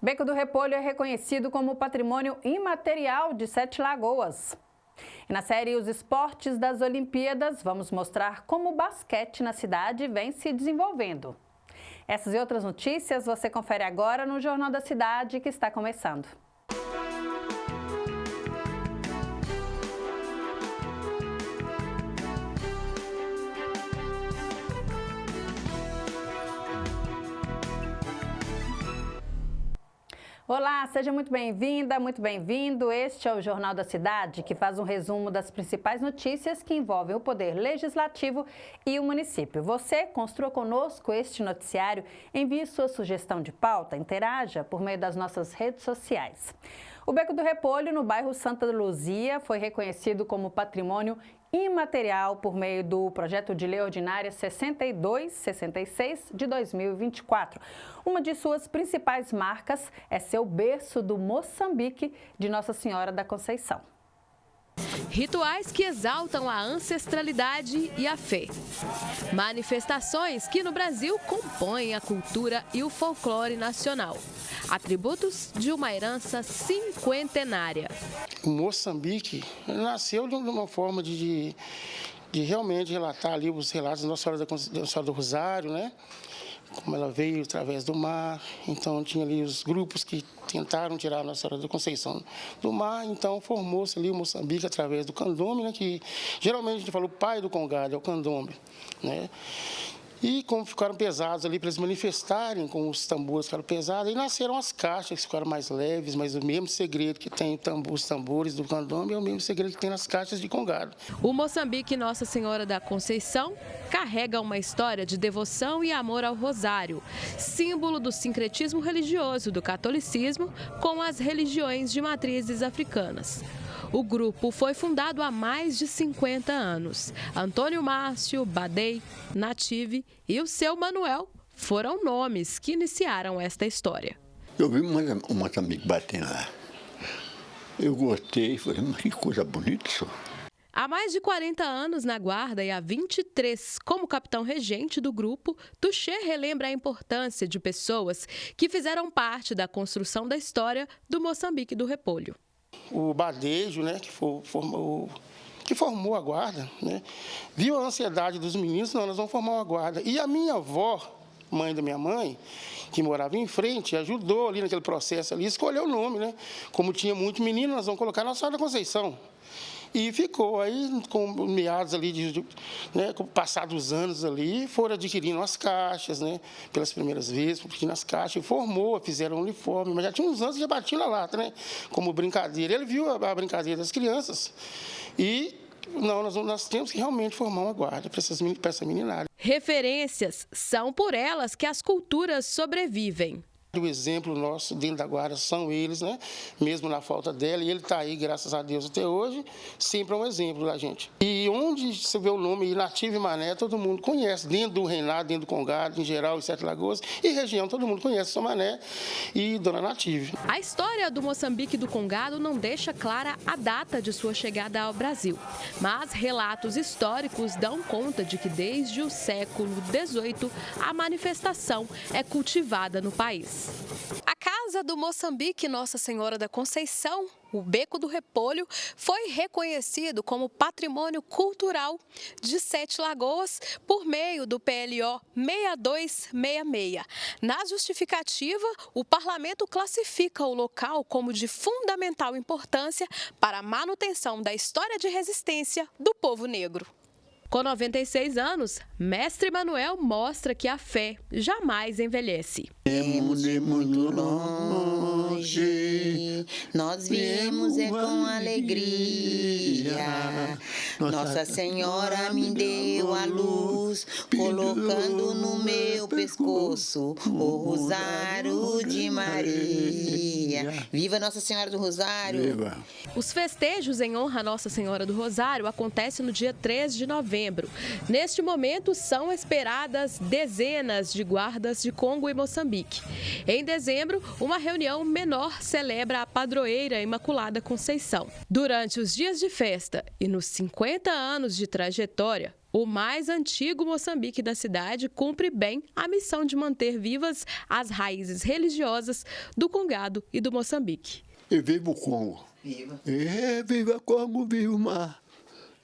Beco do Repolho é reconhecido como patrimônio imaterial de Sete Lagoas. E na série Os Esportes das Olimpíadas, vamos mostrar como o basquete na cidade vem se desenvolvendo. Essas e outras notícias você confere agora no Jornal da Cidade, que está começando. Olá, seja muito bem-vinda, muito bem-vindo. Este é o Jornal da Cidade, que faz um resumo das principais notícias que envolvem o Poder Legislativo e o município. Você construa conosco este noticiário, envie sua sugestão de pauta, interaja por meio das nossas redes sociais. O Beco do Repolho, no bairro Santa Luzia, foi reconhecido como patrimônio imaterial por meio do projeto de lei ordinária 6266 de 2024. Uma de suas principais marcas é seu berço do Moçambique de Nossa Senhora da Conceição. Rituais que exaltam a ancestralidade e a fé. Manifestações que no Brasil compõem a cultura e o folclore nacional. Atributos de uma herança cinquentenária. O Moçambique nasceu de uma forma de realmente relatar ali os relatos da Nossa Senhora do Rosário, né? Como ela veio através do mar, então tinha ali os grupos que tentaram tirar a Nossa Senhora da Conceição do mar, então formou-se ali o Moçambique através do candomblé, né, que geralmente a gente fala o pai do congado, é o candomblé, né? E como ficaram pesados ali para eles manifestarem com os tambores ficaram pesados, aí nasceram as caixas que ficaram mais leves, mas o mesmo segredo que tem os tambores do candomblé é o mesmo segredo que tem nas caixas de congado. O Moçambique Nossa Senhora da Conceição carrega uma história de devoção e amor ao rosário, símbolo do sincretismo religioso do catolicismo com as religiões de matrizes africanas. O grupo foi fundado há mais de 50 anos. Antônio Márcio, Badei, Native e o seu Manuel foram nomes que iniciaram esta história. Eu vi um Moçambique batendo lá. Eu gostei, falei, mas que coisa bonita isso. Há mais de 40 anos na guarda e há 23 como capitão regente do grupo, Tuxê relembra a importância de pessoas que fizeram parte da construção da história do Moçambique do Repolho. O Badejo, né, que formou a guarda, né, viu a ansiedade dos meninos, não, nós vamos formar uma guarda. E a minha avó, mãe da minha mãe, que morava em frente, ajudou ali naquele processo ali, escolheu o nome, né? Como tinha muito menino, nós vamos colocar Nossa Senhora da Conceição. E ficou aí, com meados ali, né, com o passar dos anos ali, foram adquirindo as caixas, né, pelas primeiras vezes, adquirindo as caixas, e formou, fizeram um uniforme, mas já tinha uns anos que já batiam na lata, né, como brincadeira. Ele viu a brincadeira das crianças e, não, nós temos que realmente formar uma guarda para essa meninada. Referências são por elas que as culturas sobrevivem. O exemplo nosso dentro da guarda são eles, né? Mesmo na falta dela, e ele está aí, graças a Deus, até hoje, sempre é um exemplo da gente. E onde você vê o nome Native e Mané, todo mundo conhece, dentro do Reinado, dentro do Congado, em geral, em Sete Lagoas, e região, todo mundo conhece São Mané e Dona Native. A história do Moçambique do Congado não deixa clara a data de sua chegada ao Brasil, mas relatos históricos dão conta de que desde o século XVIII a manifestação é cultivada no país. A Casa do Moçambique Nossa Senhora da Conceição, o Beco do Repolho, foi reconhecido como Patrimônio Cultural de Sete Lagoas por meio do PLO 6266. Na justificativa, o parlamento classifica o local como de fundamental importância para a manutenção da história de resistência do povo negro. Com 96 anos, Mestre Manuel mostra que a fé jamais envelhece. Viemos de muito longe, nós viemos com alegria. Nossa Senhora me deu a luz, colocando no meu pescoço o Rosário de Maria. Viva Nossa Senhora do Rosário! Viva. Os festejos em honra a Nossa Senhora do Rosário acontecem no dia 3 de novembro. Neste momento, são esperadas dezenas de guardas de Congo e Moçambique. Em dezembro, uma reunião menor celebra a padroeira Imaculada Conceição. Durante os dias de festa e nos 50 50 anos de trajetória, o mais antigo Moçambique da cidade cumpre bem a missão de manter vivas as raízes religiosas do Congado e do Moçambique. E viva o Congo. Viva. Viva Congo, viva o mar.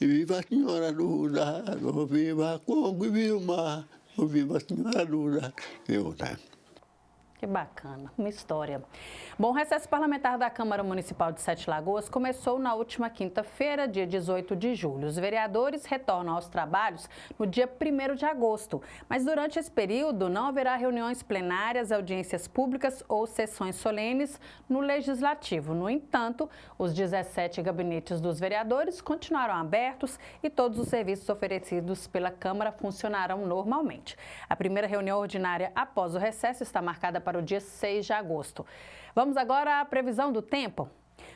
E viva a senhora do Dado. Viva Congo e viva o mar. Viva a senhora do Dado. Viva o Dado. Que bacana, uma história. Bom, o recesso parlamentar da Câmara Municipal de Sete Lagoas começou na última quinta-feira, dia 18 de julho. Os vereadores retornam aos trabalhos no dia 1º de agosto. Mas durante esse período não haverá reuniões plenárias, audiências públicas ou sessões solenes no Legislativo. No entanto, os 17 gabinetes dos vereadores continuaram abertos e todos os serviços oferecidos pela Câmara funcionarão normalmente. A primeira reunião ordinária após o recesso está marcada para o dia 6 de agosto. Vamos agora à previsão do tempo.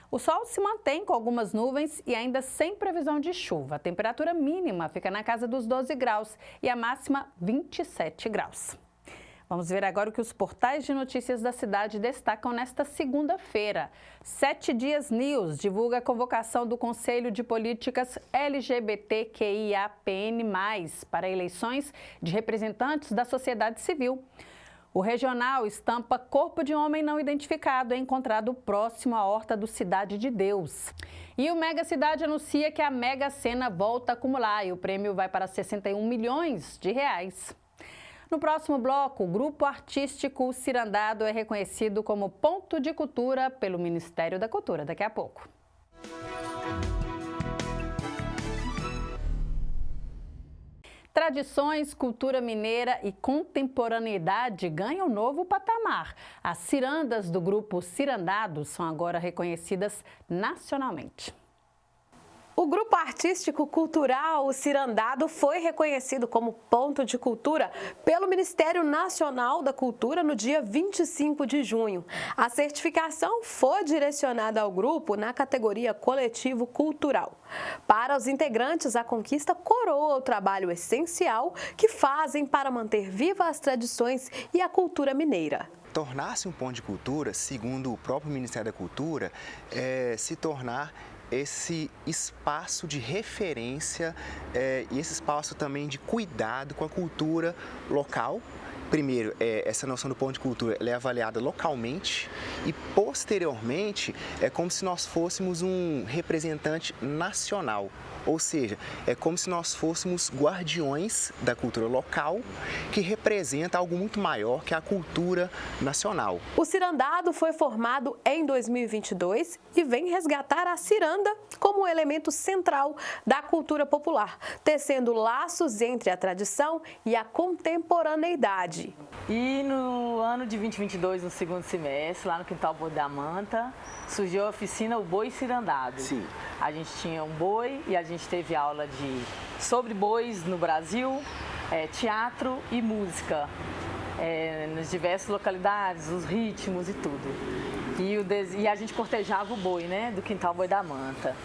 O sol se mantém com algumas nuvens e ainda sem previsão de chuva. A temperatura mínima fica na casa dos 12 graus e a máxima 27 graus. Vamos ver agora o que os portais de notícias da cidade destacam nesta segunda-feira. 7 Dias News divulga a convocação do Conselho de Políticas LGBTQIAPN+, para eleições de representantes da sociedade civil. O regional estampa corpo de homem não identificado encontrado próximo à horta do Cidade de Deus. E o Mega Cidade anuncia que a Mega Sena volta a acumular e o prêmio vai para 61 milhões de reais. No próximo bloco, o grupo artístico Cirandado é reconhecido como ponto de cultura pelo Ministério da Cultura. Daqui a pouco. Tradições, cultura mineira e contemporaneidade ganham novo patamar. As cirandas do grupo Cirandados são agora reconhecidas nacionalmente. O grupo artístico cultural Cirandado foi reconhecido como ponto de cultura pelo Ministério Nacional da Cultura no dia 25 de junho. A certificação foi direcionada ao grupo na categoria coletivo cultural. Para os integrantes, a conquista coroa o trabalho essencial que fazem para manter vivas as tradições e a cultura mineira. Tornar-se um ponto de cultura, segundo o próprio Ministério da Cultura, é se tornar esse espaço de referência e esse espaço também de cuidado com a cultura local. Primeiro, essa noção do ponto de cultura ela é avaliada localmente e, posteriormente, é como se nós fôssemos um representante nacional. Ou seja, é como se nós fôssemos guardiões da cultura local, que representa algo muito maior que a cultura nacional. O Cirandado foi formado em 2022 e vem resgatar a ciranda como elemento central da cultura popular, tecendo laços entre a tradição e a contemporaneidade. E no ano de 2022, no segundo semestre, lá no Quintal Boi da Manta, surgiu a oficina O Boi Cirandado. Sim. A gente tinha um boi e a gente teve aula sobre bois no Brasil, teatro e música, nas diversas localidades, os ritmos e tudo. E a gente cortejava o boi, né, do Quintal Boi da Manta.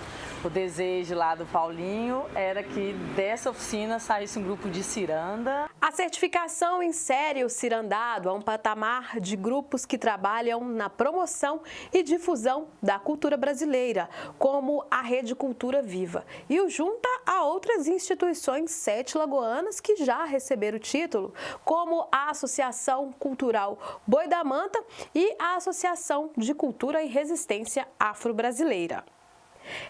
O desejo lá do Paulinho era que dessa oficina saísse um grupo de ciranda. A certificação insere o Cirandado a um patamar de grupos que trabalham na promoção e difusão da cultura brasileira, como a Rede Cultura Viva, e o junta a outras instituições sete-lagoanas que já receberam o título, como a Associação Cultural Boi da Manta e a Associação de Cultura e Resistência Afro-Brasileira.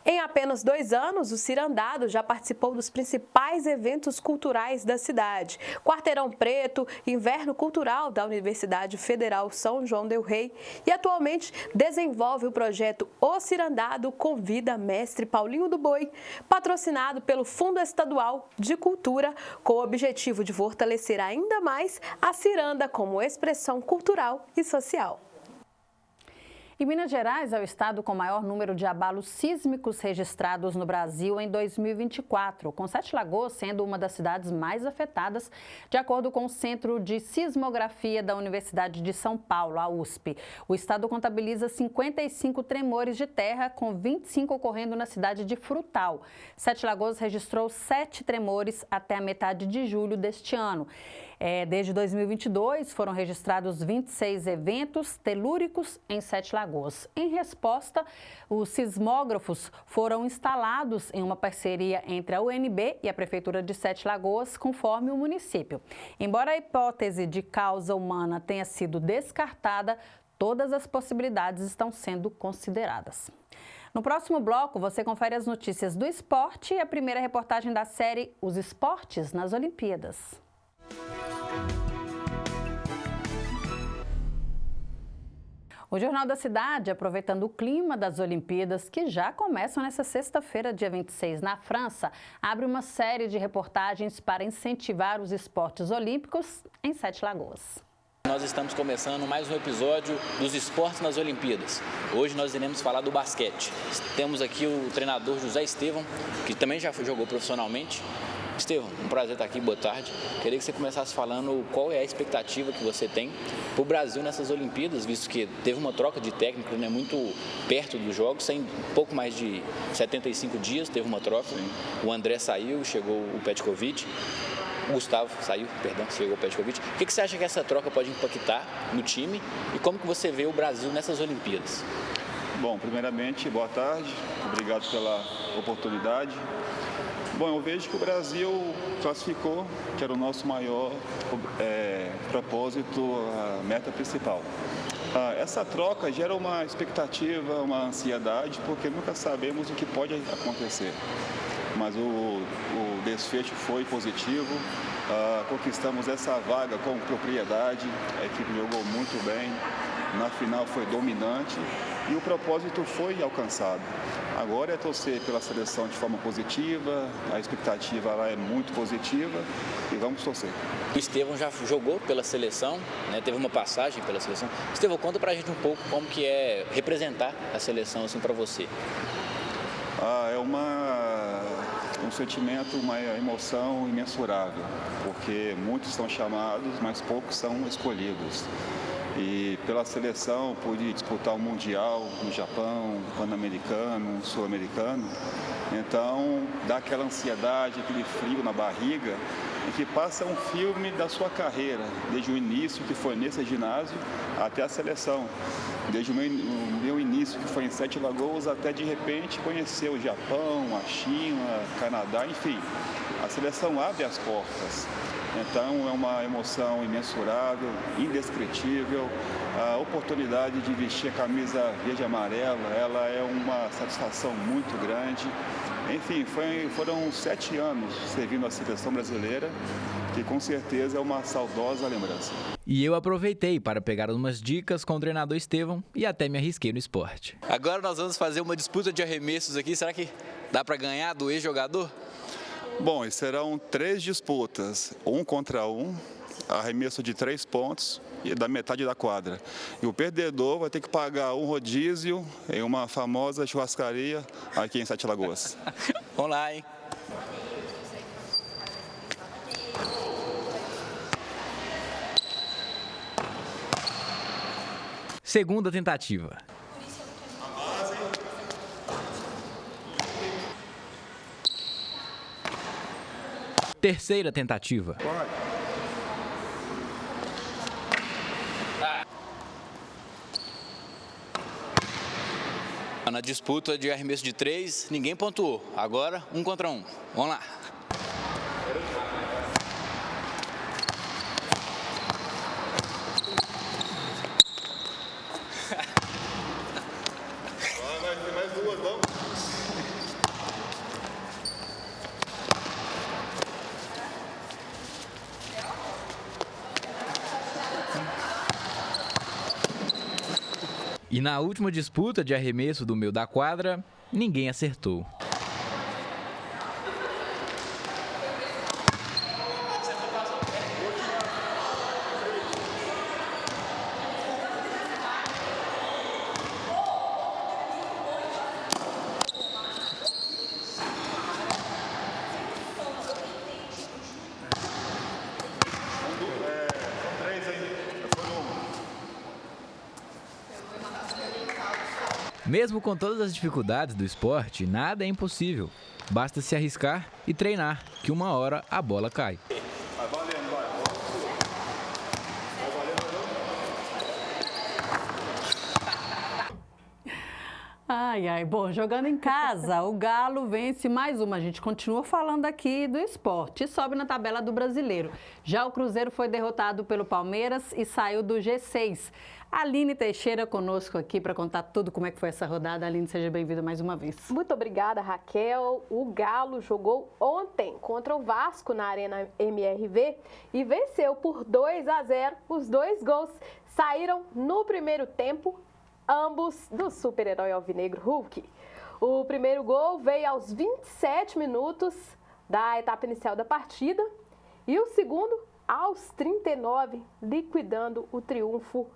Em apenas 2 anos, o Cirandado já participou dos principais eventos culturais da cidade. Quarteirão Preto, Inverno Cultural da Universidade Federal São João del Rei e atualmente desenvolve o projeto O Cirandado Convida Mestre Paulinho do Boi, patrocinado pelo Fundo Estadual de Cultura, com o objetivo de fortalecer ainda mais a ciranda como expressão cultural e social. E Minas Gerais é o estado com maior número de abalos sísmicos registrados no Brasil em 2024, com Sete Lagoas sendo uma das cidades mais afetadas, de acordo com o Centro de Sismografia da Universidade de São Paulo, a USP. O estado contabiliza 55 tremores de terra, com 25 ocorrendo na cidade de Frutal. Sete Lagoas registrou 7 tremores até a metade de julho deste ano. Desde 2022, foram registrados 26 eventos telúricos em Sete Lagoas. Em resposta, os sismógrafos foram instalados em uma parceria entre a UNB e a Prefeitura de Sete Lagoas, conforme o município. Embora a hipótese de causa humana tenha sido descartada, todas as possibilidades estão sendo consideradas. No próximo bloco, você confere as notícias do esporte e a primeira reportagem da série Os Esportes nas Olimpíadas. O Jornal da Cidade, aproveitando o clima das Olimpíadas, que já começam nesta sexta-feira, dia 26, na França, abre uma série de reportagens para incentivar os esportes olímpicos em Sete Lagoas. Nós estamos começando mais um episódio dos esportes nas Olimpíadas. Hoje nós iremos falar do basquete. Temos aqui o treinador José Estevão, que também já jogou profissionalmente. Estevão, um prazer estar aqui, boa tarde. Queria que você começasse falando qual é a expectativa que você tem para o Brasil nessas Olimpíadas, visto que teve uma troca de técnico, né, muito perto dos jogos, em pouco mais de 75 dias teve uma troca. O André saiu, chegou o Petkovic. O Gustavo saiu, chegou o Petkovic. O que você acha que essa troca pode impactar no time e como que você vê o Brasil nessas Olimpíadas? Bom, primeiramente, boa tarde, obrigado pela oportunidade. Bom, eu vejo que o Brasil classificou, que era o nosso maior propósito, a meta principal. Essa troca gera uma expectativa, uma ansiedade, porque nunca sabemos o que pode acontecer. Mas o desfecho foi positivo, conquistamos essa vaga com propriedade, a equipe jogou muito bem, na final foi dominante e o propósito foi alcançado. Agora é torcer pela seleção de forma positiva, a expectativa lá é muito positiva e vamos torcer. O Estevão já jogou pela seleção, né? Teve uma passagem pela seleção. Estevão, conta pra gente um pouco como que é representar a seleção assim para você. É um sentimento, uma emoção imensurável, porque muitos são chamados, mas poucos são escolhidos. E pela seleção pude disputar o Mundial no Japão, Pan-Americano, Sul-Americano. Então dá aquela ansiedade, aquele frio na barriga, em que passa um filme da sua carreira, desde o início, que foi nesse ginásio, até a seleção. Desde o meu início, que foi em Sete Lagoas, até de repente conhecer o Japão, a China, Canadá, enfim. A seleção abre as portas. Então é uma emoção imensurável, indescritível. A oportunidade de vestir a camisa verde e amarela, ela é uma satisfação muito grande. Enfim, foram 7 anos servindo a seleção brasileira, que com certeza é uma saudosa lembrança. E eu aproveitei para pegar umas dicas com o treinador Estevão e até me arrisquei no esporte. Agora nós vamos fazer uma disputa de arremessos aqui. Será que dá para ganhar do ex-jogador? Bom, serão 3 disputas, 1 contra 1, arremesso de 3 pontos e da metade da quadra. E o perdedor vai ter que pagar um rodízio em uma famosa churrascaria aqui em Sete Lagoas. Vamos lá, hein? Segunda tentativa. Terceira tentativa. Na disputa de arremesso de 3, ninguém pontuou. Agora, 1 contra 1. Vamos lá. Mais 2, vamos. E na última disputa de arremesso do meio da quadra, ninguém acertou. Mesmo com todas as dificuldades do esporte, nada é impossível. Basta se arriscar e treinar, que uma hora a bola cai. Vai valendo, vai. Ai, bom, jogando em casa, o Galo vence mais uma. A gente continua falando aqui do esporte e sobe na tabela do Brasileiro. Já o Cruzeiro foi derrotado pelo Palmeiras e saiu do G6. Aline Teixeira conosco aqui para contar tudo como é que foi essa rodada. Aline, seja bem-vinda mais uma vez. Muito obrigada, Raquel. O Galo jogou ontem contra o Vasco na Arena MRV e venceu por 2-0. Os 2 gols saíram no primeiro tempo, ambos do super-herói alvinegro Hulk. O primeiro gol veio aos 27 minutos da etapa inicial da partida e o segundo aos 39, liquidando o triunfo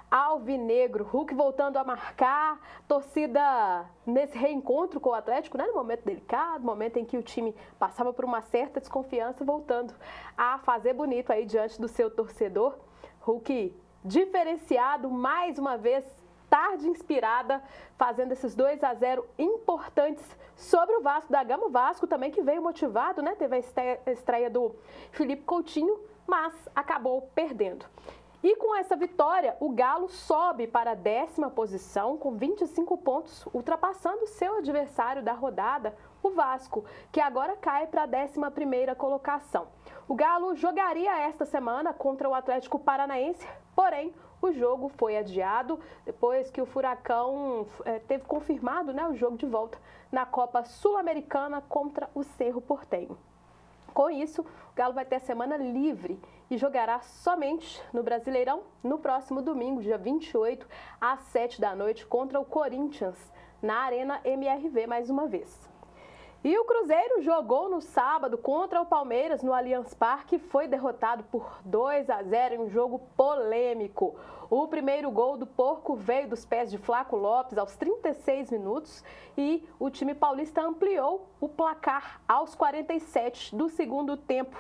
alvinegro. Hulk voltando a marcar, torcida nesse reencontro com o Atlético, né, no momento delicado, momento em que o time passava por uma certa desconfiança, voltando a fazer bonito aí diante do seu torcedor. Hulk diferenciado mais uma vez, tarde inspirada, fazendo esses 2-0 importantes sobre o Vasco da Gama. O Vasco também que veio motivado, né? Teve a estreia do Felipe Coutinho, mas acabou perdendo. E com essa vitória, o Galo sobe para a 10ª posição com 25 pontos, ultrapassando seu adversário da rodada, o Vasco, que agora cai para a 11ª colocação. O Galo jogaria esta semana contra o Atlético Paranaense, porém o jogo foi adiado depois que o Furacão teve confirmado, né, o jogo de volta na Copa Sul-Americana contra o Cerro Porteño. Com isso, o Galo vai ter a semana livre e jogará somente no Brasileirão no próximo domingo, dia 28, às 7 da noite, contra o Corinthians, na Arena MRV mais uma vez. E o Cruzeiro jogou no sábado contra o Palmeiras no Allianz Parque e foi derrotado por 2-0 em um jogo polêmico. O primeiro gol do Porco veio dos pés de Flaco Lopes aos 36 minutos e o time paulista ampliou o placar aos 47 do segundo tempo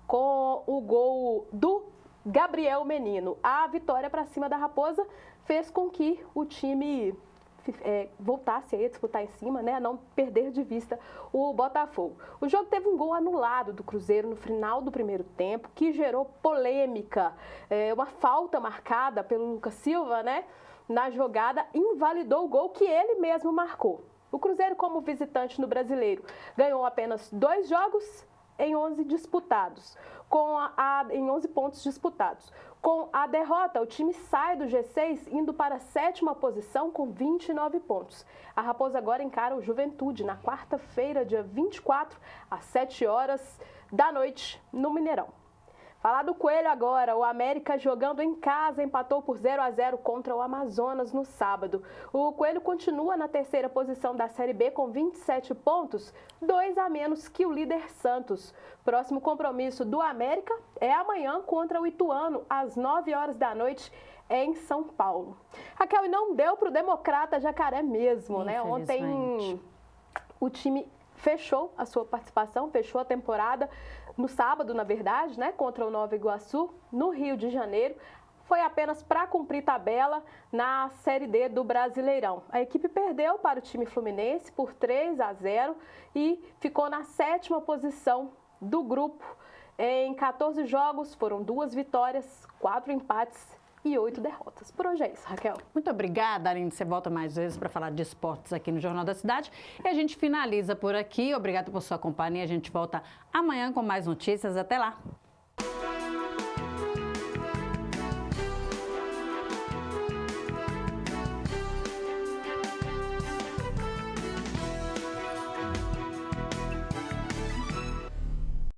com o gol do Gabriel Menino. A vitória para cima da Raposa fez com que o time voltasse a disputar em cima, né, a não perder de vista o Botafogo. O jogo teve um gol anulado do Cruzeiro no final do primeiro tempo, que gerou polêmica. Uma falta marcada pelo Lucas Silva, né, na jogada, invalidou o gol que ele mesmo marcou. O Cruzeiro, como visitante no Brasileiro, ganhou apenas 2 jogos em 11 disputados, em 11 pontos disputados. Com a derrota, o time sai do G6 indo para a 7ª posição com 29 pontos. A Raposa agora encara o Juventude na quarta-feira, dia 24, às 7 horas da noite, no Mineirão. Falar do Coelho agora, o América jogando em casa empatou por 0-0 contra o Amazonas no sábado. O Coelho continua na 3ª posição da Série B com 27 pontos, 2 a menos que o líder Santos. Próximo compromisso do América é amanhã contra o Ituano, às 9 horas da noite, em São Paulo. Raquel, e não deu para o Democrata Jacaré mesmo, né? Ontem o time fechou a sua participação, fechou a temporada no sábado, na verdade, né, contra o Nova Iguaçu, no Rio de Janeiro. Foi apenas para cumprir tabela na Série D do Brasileirão. A equipe perdeu para o time fluminense por 3-0 e ficou na 7ª posição do grupo. Em 14 jogos, foram 2 vitórias, 4 empates e 8 derrotas. Por hoje é isso, Raquel. Muito obrigada, Aline. Você volta mais vezes para falar de esportes aqui no Jornal da Cidade. E a gente finaliza por aqui. Obrigada por sua companhia. A gente volta amanhã com mais notícias. Até lá.